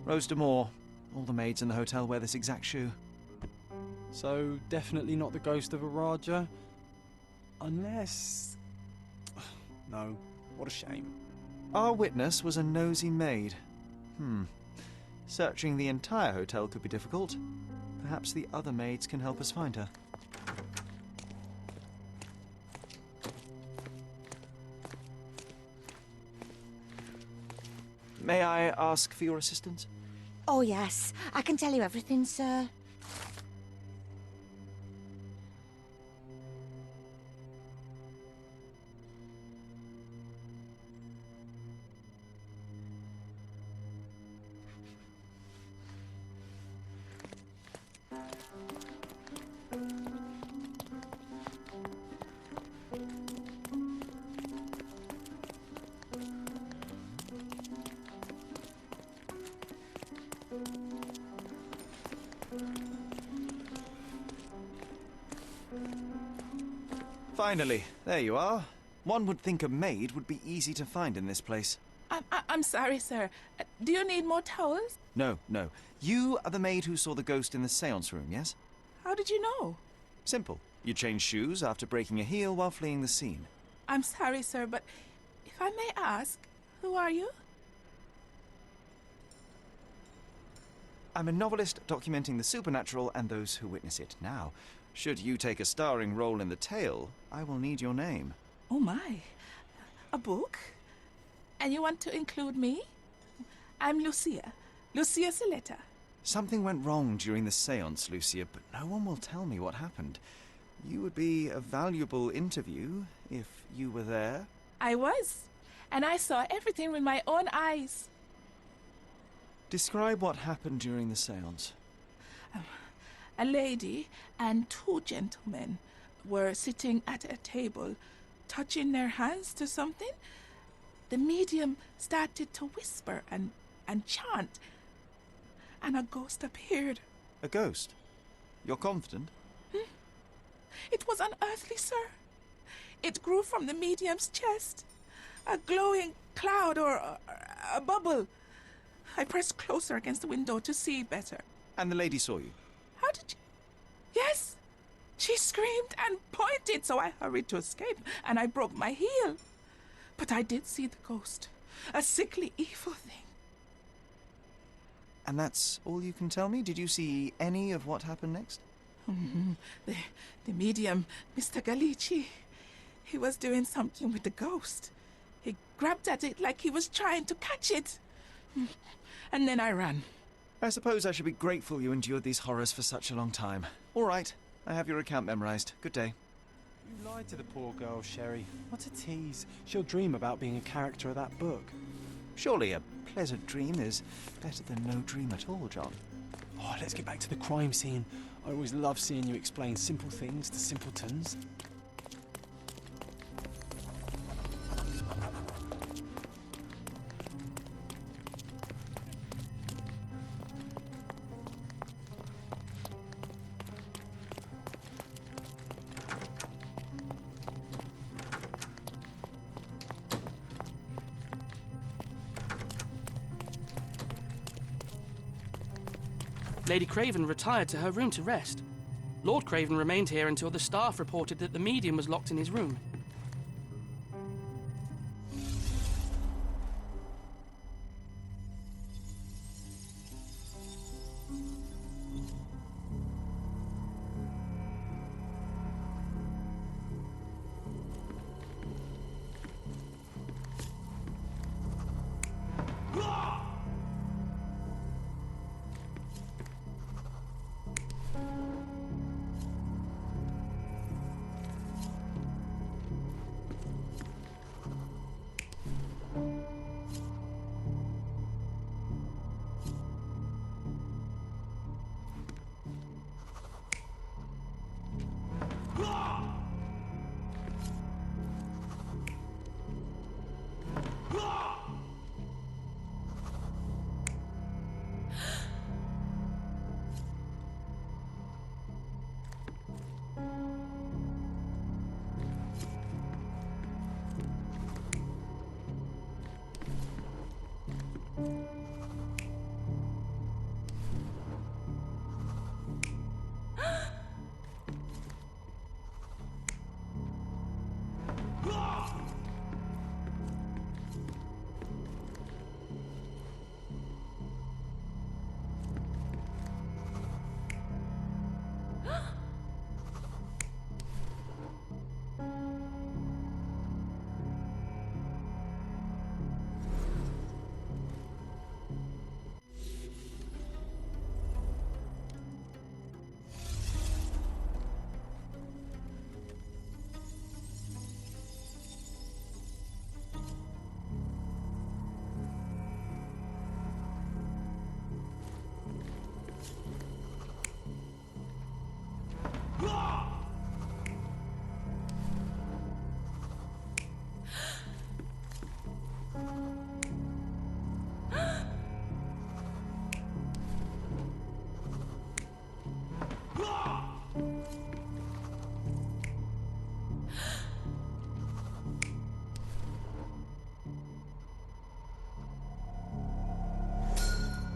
Roaster Moore. All the maids in the hotel wear this exact shoe. So, definitely not the ghost of a Raja? Unless... No, what a shame. Our witness was a nosy maid. Searching the entire hotel could be difficult. Perhaps the other maids can help us find her. May I ask for your assistance? Oh, yes. I can tell you everything, sir. Finally, there you are. One would think a maid would be easy to find in this place. I'm sorry, sir. Do you need more towels? No. You are the maid who saw the ghost in the seance room, yes? How did you know? Simple. You changed shoes after breaking a heel while fleeing the scene. I'm sorry, sir, but if I may ask, who are you? I'm a novelist documenting the supernatural and those who witness it. Now, should you take a starring role in the tale, I will need your name. Oh my, a book? And you want to include me? I'm Lucia Saletta. Something went wrong during the seance, Lucia, but no one will tell me what happened. You would be a valuable interview if you were there. I was, and I saw everything with my own eyes. Describe what happened during the seance. A lady and two gentlemen were sitting at a table, touching their hands to something. The medium started to whisper and chant, and a ghost appeared. A ghost? You're confident? It was unearthly, sir. It grew from the medium's chest. A glowing cloud or a bubble. I pressed closer against the window to see better. And the lady saw you? How did you... Yes! She screamed and pointed, so I hurried to escape, and I broke my heel. But I did see the ghost. A sickly, evil thing. And that's all you can tell me? Did you see any of what happened next? The medium, Mr. Galici, he was doing something with the ghost. He grabbed at it like he was trying to catch it. And then I ran. I suppose I should be grateful you endured these horrors for such a long time. All right, I have your account memorized. Good day. You lied to the poor girl, Sherry. What a tease. She'll dream about being a character of that book. Surely a pleasant dream is better than no dream at all, John. Oh, let's get back to the crime scene. I always love seeing you explain simple things to simpletons. Lady Craven retired to her room to rest. Lord Craven remained here until the staff reported that the medium was locked in his room.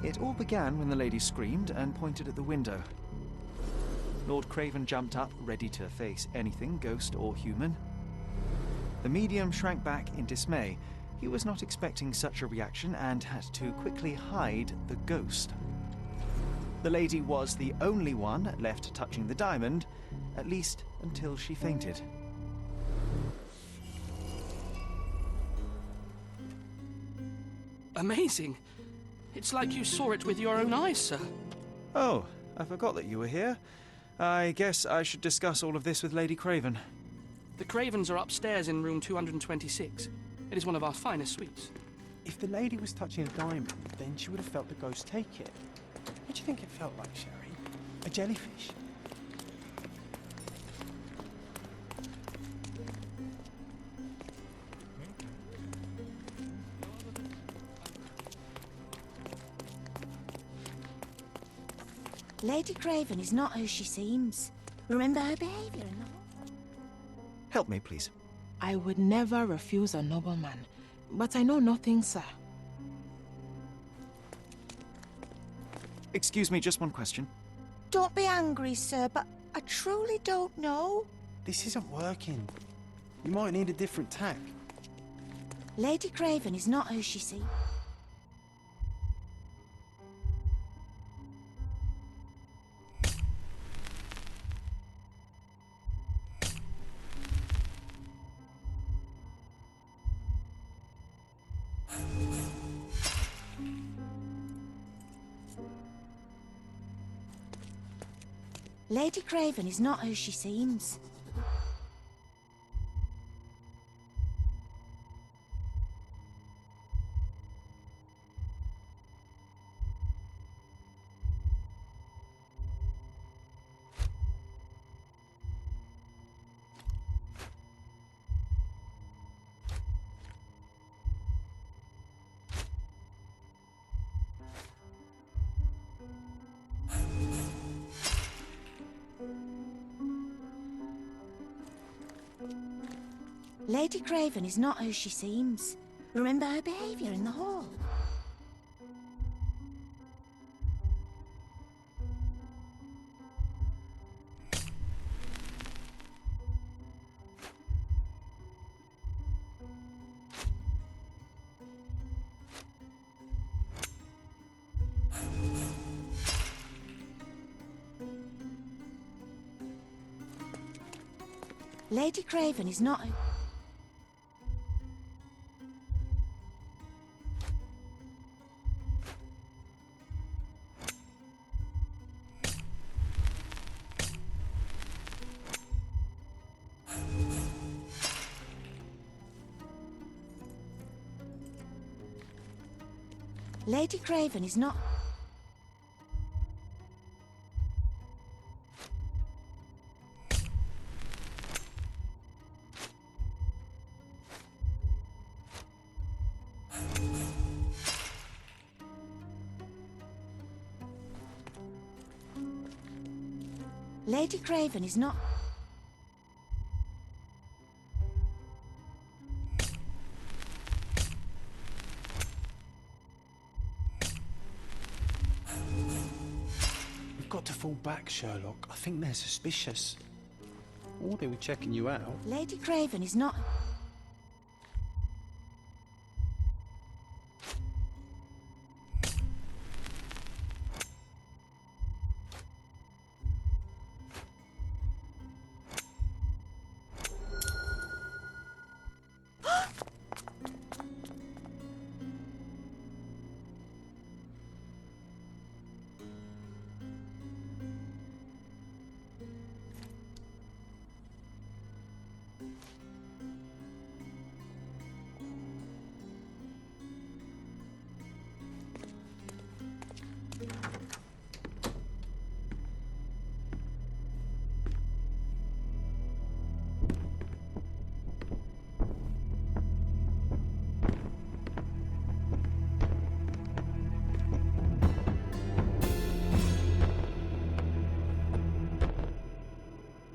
It all began when the lady screamed and pointed at the window. Lord Craven jumped up, ready to face anything, ghost or human. The medium shrank back in dismay. He was not expecting such a reaction and had to quickly hide the ghost. The lady was the only one left touching the diamond, at least until she fainted. Amazing. It's like you saw it with your own eyes, sir. Oh, I forgot that you were here. I guess I should discuss all of this with Lady Craven. The Cravens are upstairs in room 226. It is one of our finest suites. If the lady was touching a diamond, then she would have felt the ghost take it. What do you think it felt like, Sherry? A jellyfish? Lady Craven is not who she seems. Remember her behaviour and all. Help me, please. I would never refuse a nobleman, but I know nothing, sir. Excuse me, just one question. Don't be angry, sir, but I truly don't know. This isn't working. You might need a different tack. Lady Craven is not who she seems. Lady Craven is not who she seems. Lady Craven is not who she seems. Remember her behaviour in the hall. Lady Craven is not who... Lady Craven is not... Lady Craven is not... We've got to fall back, Sherlock. I think they're suspicious. Or they were checking you out. Lady Craven is not...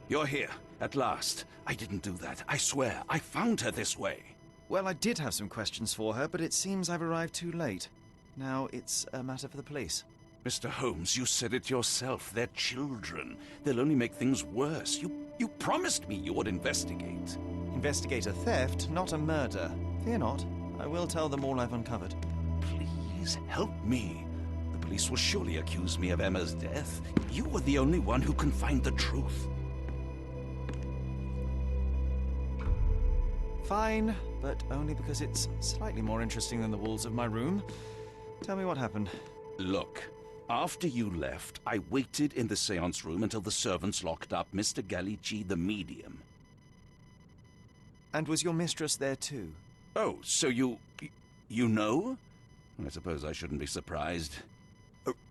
You're here, at last. I didn't do that. I swear, I found her this way. Well, I did have some questions for her, but it seems I've arrived too late. Now it's a matter for the police. Mr. Holmes, you said it yourself. They're children. They'll only make things worse. You promised me you would investigate. Investigate a theft, not a murder. Fear not. I will tell them all I've uncovered. Please help me. The police will surely accuse me of Emma's death. You are the only one who can find the truth. Fine, but only because it's slightly more interesting than the walls of my room. Tell me what happened. Look, after you left, I waited in the seance room until the servants locked up Mr. Gallici, the medium. And was your mistress there too? Oh, so you know? I suppose I shouldn't be surprised.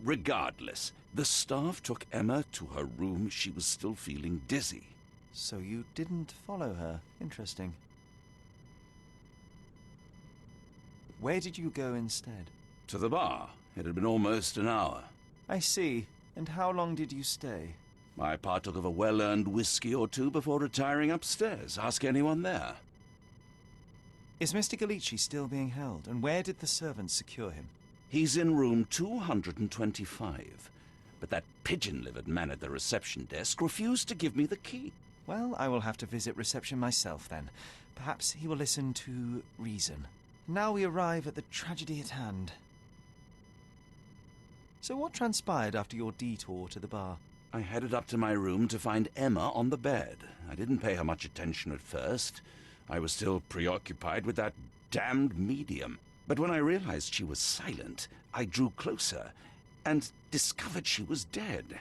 Regardless, the staff took Emma to her room. She was still feeling dizzy. So you didn't follow her. Interesting. Where did you go instead? To the bar. It had been almost an hour. I see. And how long did you stay? I partook of a well-earned whiskey or two before retiring upstairs. Ask anyone there. Is Mr. Gallici still being held? And where did the servants secure him? He's in room 225. But that pigeon-livered man at the reception desk refused to give me the key. Well, I will have to visit reception myself then. Perhaps he will listen to reason. Now we arrive at the tragedy at hand. So what transpired after your detour to the bar? I headed up to my room to find Emma on the bed. I didn't pay her much attention at first. I was still preoccupied with that damned medium. But when I realized she was silent, I drew closer and discovered she was dead.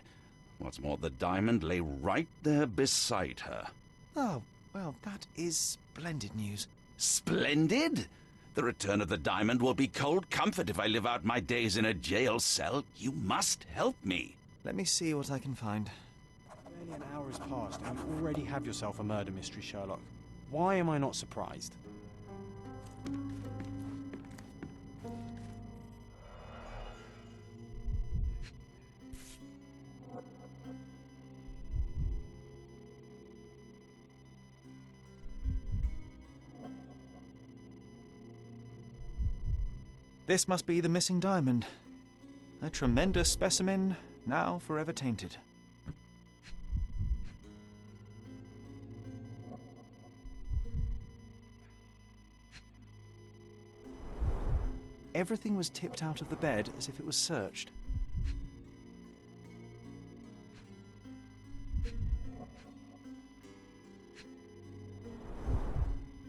What's more, the diamond lay right there beside her. Oh, well, that is splendid news. Splendid? The return of the diamond will be cold comfort if I live out my days in a jail cell. You must help me. Let me see what I can find. Barely an hour has passed and you already have yourself a murder mystery, Sherlock. Why am I not surprised? This must be the missing diamond. A tremendous specimen, now forever tainted. Everything was tipped out of the bed as if it was searched.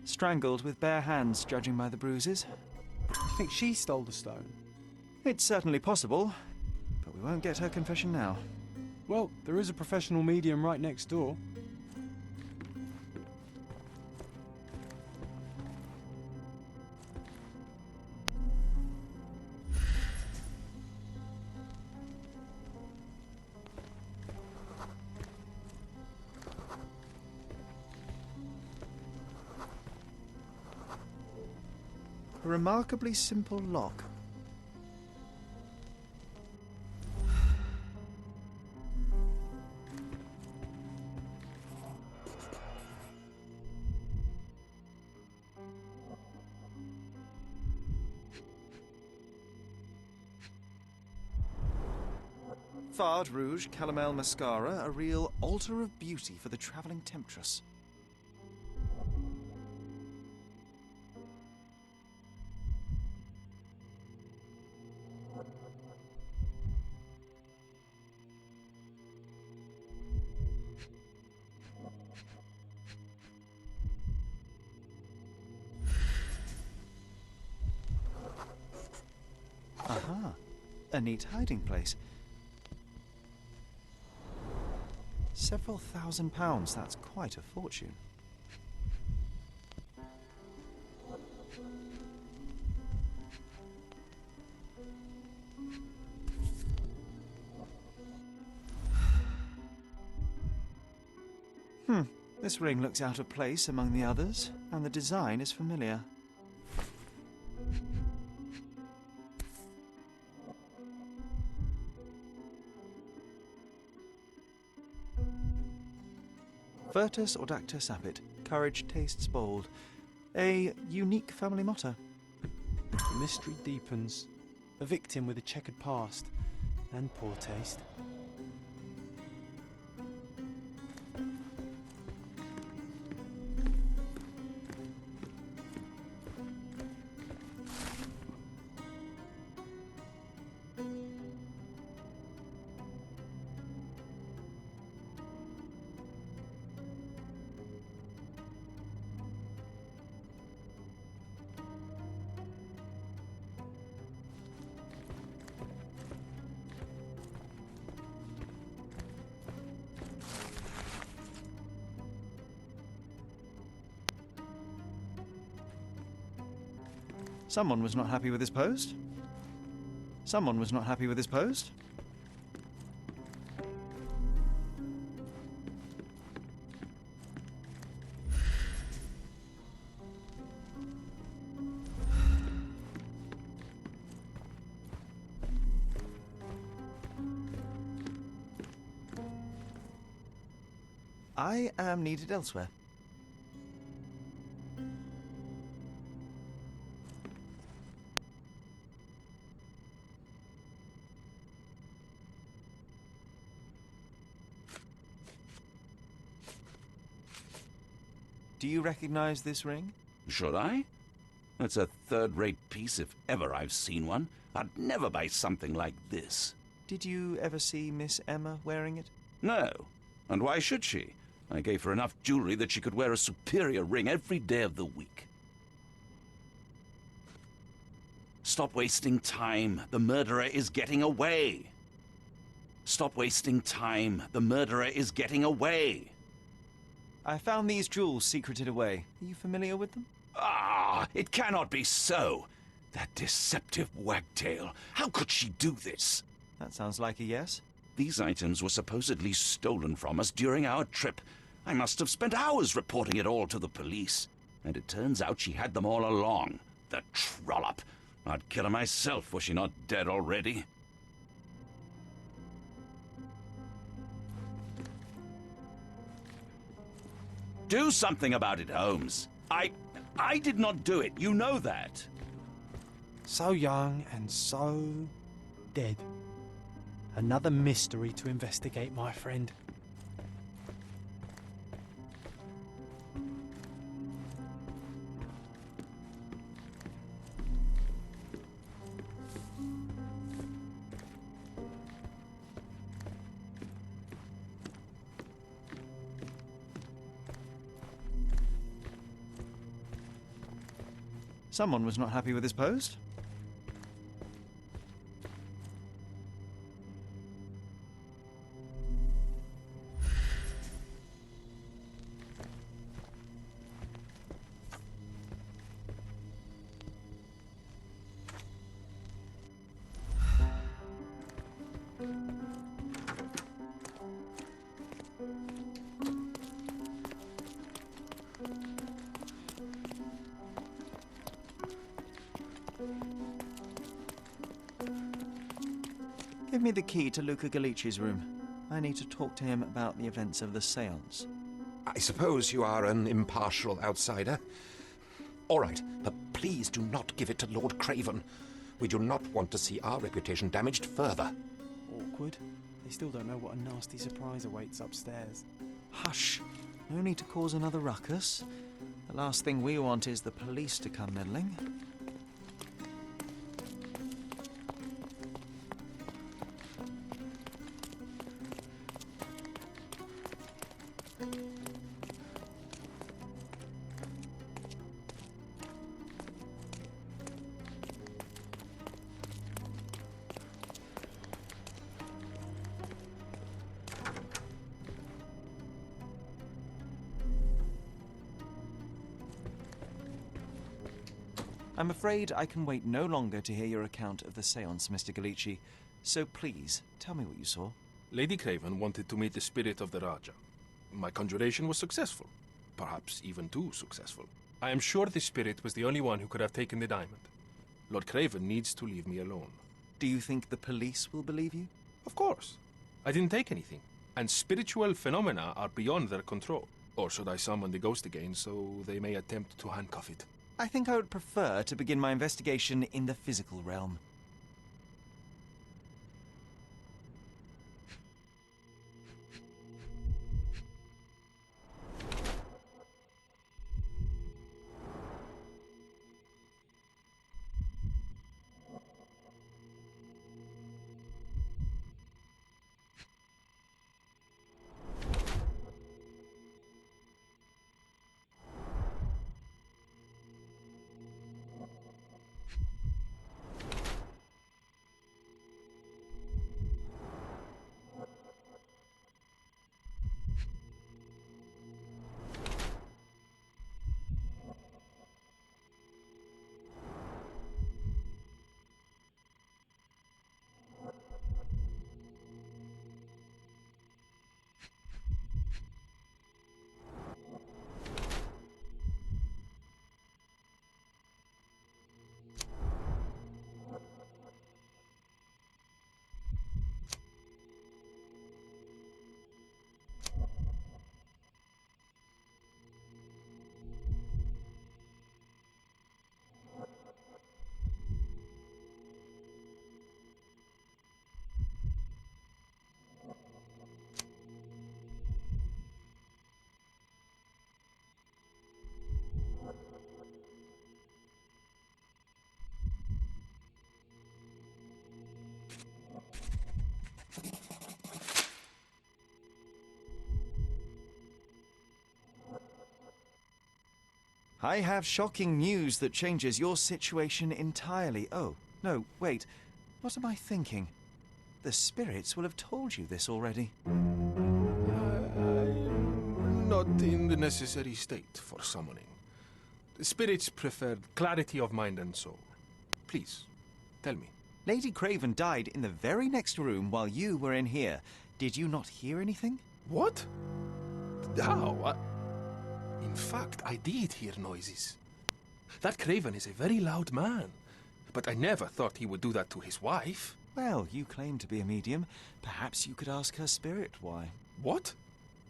Strangled with bare hands, judging by the bruises. You think she stole the stone? It's certainly possible, but we won't get her confession now. Well, there is a professional medium right next door. A remarkably simple lock. Fard Rouge Calomel Mascara, a real altar of beauty for the travelling temptress. Aha, a neat hiding place. Several £1,000s, that's quite a fortune. This ring looks out of place among the others, and the design is familiar. Virtus Audacta Sapit, courage tastes bold. A unique family motto. The mystery deepens. A victim with a checkered past and poor taste. Someone was not happy with his post. Someone was not happy with his post. I am needed elsewhere. Do you recognize this ring? Should I? It's a third-rate piece if ever I've seen one. I'd never buy something like this. Did you ever see Miss Emma wearing it? No. And why should she? I gave her enough jewelry that she could wear a superior ring every day of the week. Stop wasting time. The murderer is getting away. Stop wasting time. The murderer is getting away. I found these jewels secreted away. Are you familiar with them? Ah, it cannot be so. That deceptive wagtail. How could she do this? That sounds like a yes. These items were supposedly stolen from us during our trip. I must have spent hours reporting it all to the police. And it turns out she had them all along. The trollop. I'd kill her myself were she not dead already. Do something about it, Holmes. I did not do it. You know that. So young and so dead. Another mystery to investigate, my friend. Someone was not happy with his post. Give me the key to Luca Galici's room. I need to talk to him about the events of the séance. I suppose you are an impartial outsider. All right, but please do not give it to Lord Craven. We do not want to see our reputation damaged further. Awkward. They still don't know what a nasty surprise awaits upstairs. Hush! No need to cause another ruckus. The last thing we want is the police to come meddling. I'm afraid I can wait no longer to hear your account of the séance, Mr. Galici. So please, tell me what you saw. Lady Craven wanted to meet the spirit of the Raja. My conjuration was successful. Perhaps even too successful. I am sure the spirit was the only one who could have taken the diamond. Lord Craven needs to leave me alone. Do you think the police will believe you? Of course. I didn't take anything. And spiritual phenomena are beyond their control. Or should I summon the ghost again so they may attempt to handcuff it? I think I would prefer to begin my investigation in the physical realm. I have shocking news that changes your situation entirely. Oh, no, wait. What am I thinking? The spirits will have told you this already. I'm not in the necessary state for summoning. The spirits preferred clarity of mind and soul. Please, tell me. Lady Craven died in the very next room while you were in here. Did you not hear anything? What? How? In fact, I did hear noises. That Craven is a very loud man, but I never thought he would do that to his wife. Well, you claim to be a medium. Perhaps you could ask her spirit why. What?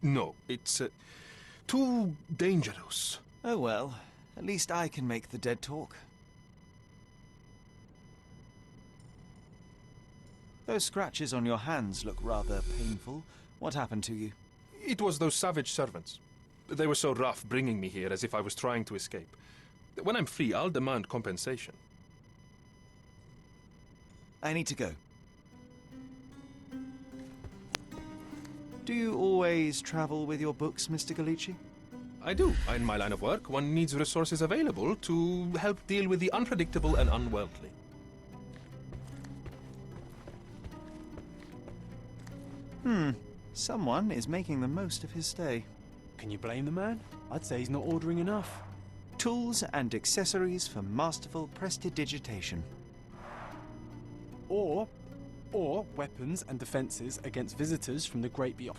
No, it's too dangerous. Oh well, at least I can make the dead talk. Those scratches on your hands look rather painful. What happened to you? It was those savage servants. They were so rough bringing me here as if I was trying to escape. When I'm free, I'll demand compensation. I need to go. Do you always travel with your books, Mr. Galici? I do. In my line of work, one needs resources available to help deal with the unpredictable and unworldly. Someone is making the most of his stay. Can you blame the man? I'd say he's not ordering enough. Tools and accessories for masterful prestidigitation. Or weapons and defenses against visitors from the great beyond.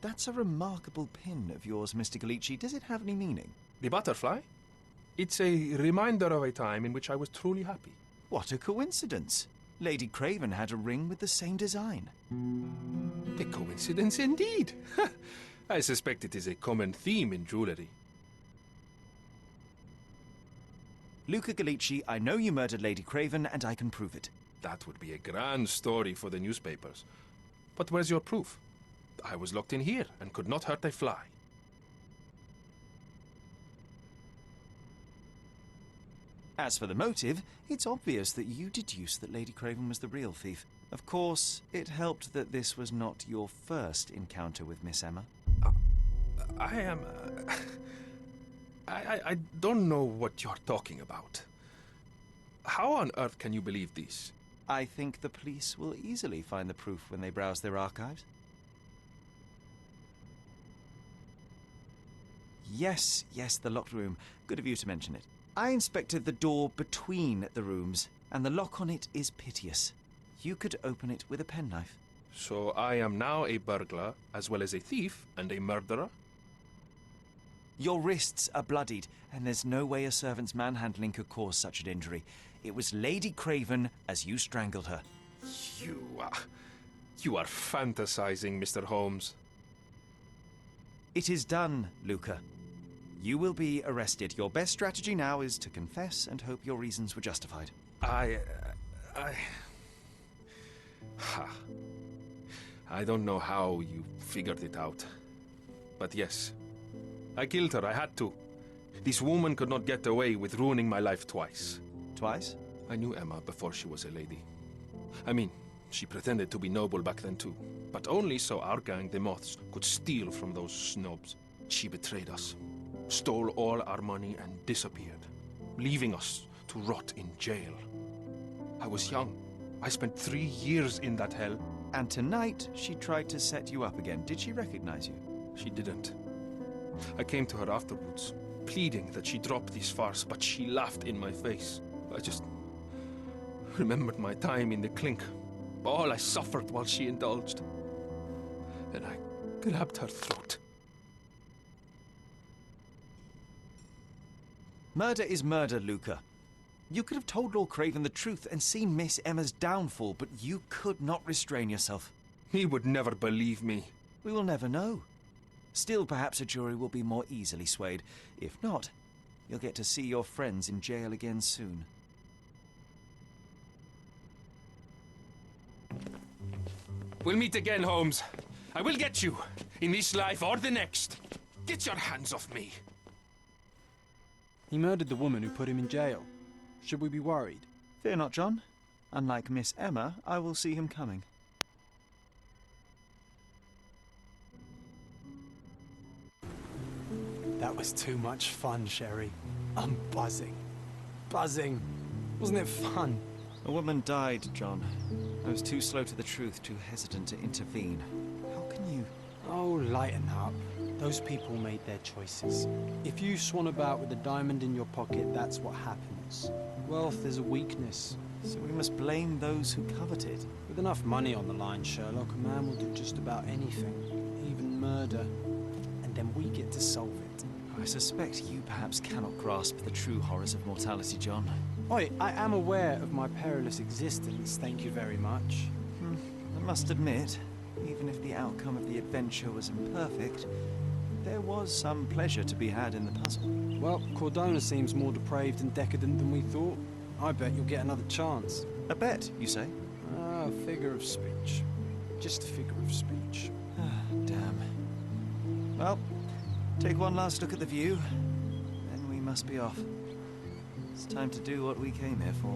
That's a remarkable pin of yours, Mr. Galici. Does it have any meaning? The butterfly? It's a reminder of a time in which I was truly happy. What a coincidence. Lady Craven had a ring with the same design. A coincidence indeed. I suspect it is a common theme in jewellery. Luca Galici, I know you murdered Lady Craven, and I can prove it. That would be a grand story for the newspapers. But where's your proof? I was locked in here and could not hurt a fly. As for the motive, it's obvious that you deduced that Lady Craven was the real thief. Of course, it helped that this was not your first encounter with Miss Emma. I am... I don't know what you're talking about. How on earth can you believe this? I think the police will easily find the proof when they browse their archives. Yes, the locked room. Good of you to mention it. I inspected the door between the rooms, and the lock on it is piteous. You could open it with a penknife. So I am now a burglar, as well as a thief and a murderer? Your wrists are bloodied, and there's no way a servant's manhandling could cause such an injury. It was Lady Craven as you strangled her. You are fantasizing, Mr. Holmes. It is done, Luca. You will be arrested. Your best strategy now is to confess and hope your reasons were justified. I don't know how you figured it out. But yes, I killed her. I had to. This woman could not get away with ruining my life twice. Twice? I knew Emma before she was a lady. I mean, she pretended to be noble back then too. But only so our gang, the Moths, could steal from those snobs. She betrayed us, stole all our money and disappeared, leaving us to rot in jail. I was young. I spent 3 years in that hell. And tonight, she tried to set you up again. Did she recognize you? She didn't. I came to her afterwards, pleading that she drop this farce, but she laughed in my face. I just remembered my time in the clink, all I suffered while she indulged. And I grabbed her throat. Murder is murder, Luca. You could have told Lord Craven the truth and seen Miss Emma's downfall, but you could not restrain yourself. He would never believe me. We will never know. Still, perhaps a jury will be more easily swayed. If not, you'll get to see your friends in jail again soon. We'll meet again, Holmes. I will get you, in this life or the next. Get your hands off me. He murdered the woman who put him in jail. Should we be worried? Fear not, John. Unlike Miss Emma, I will see him coming. That was too much fun, Sherry. I'm buzzing. Buzzing. Wasn't it fun? A woman died, John. I was too slow to the truth, too hesitant to intervene. How can you... Oh, lighten up. Those people made their choices. If you swan about with a diamond in your pocket, that's what happens. Wealth is a weakness. So we must blame those who covet it. With enough money on the line, Sherlock, a man will do just about anything. Even murder. And then we get to solve it. I suspect you perhaps cannot grasp the true horrors of mortality, John. Oi, I am aware of my perilous existence, thank you very much. I must admit, even if the outcome of the adventure was imperfect, there was some pleasure to be had in the puzzle. Well, Cordona seems more depraved and decadent than we thought. I bet you'll get another chance. A bet, you say? Ah, figure of speech. Just a figure of speech. Damn. Well, take one last look at the view, then we must be off. It's time to do what we came here for.